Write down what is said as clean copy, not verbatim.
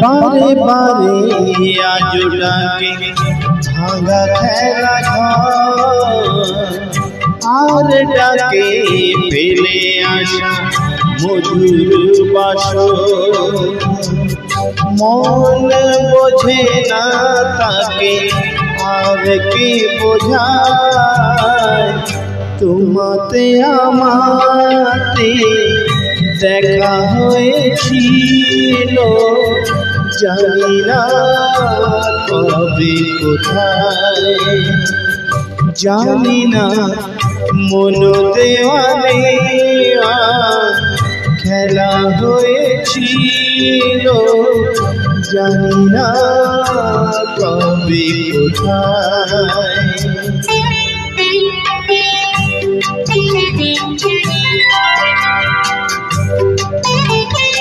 বারে বারে আজ ডাকে ভাঙা খেলা ঘর, আর ডাকে ফেলে আসা মধুর বাসর। মন বোঝে না তাকে আর কে বোঝায়, তোমাতে আমাতে দেখা হয়েছিল, জানি না কবে কোথায়। জানি না মন দেওয়ানে খেলা হয়েছিল, জানি না কবে কোথায়।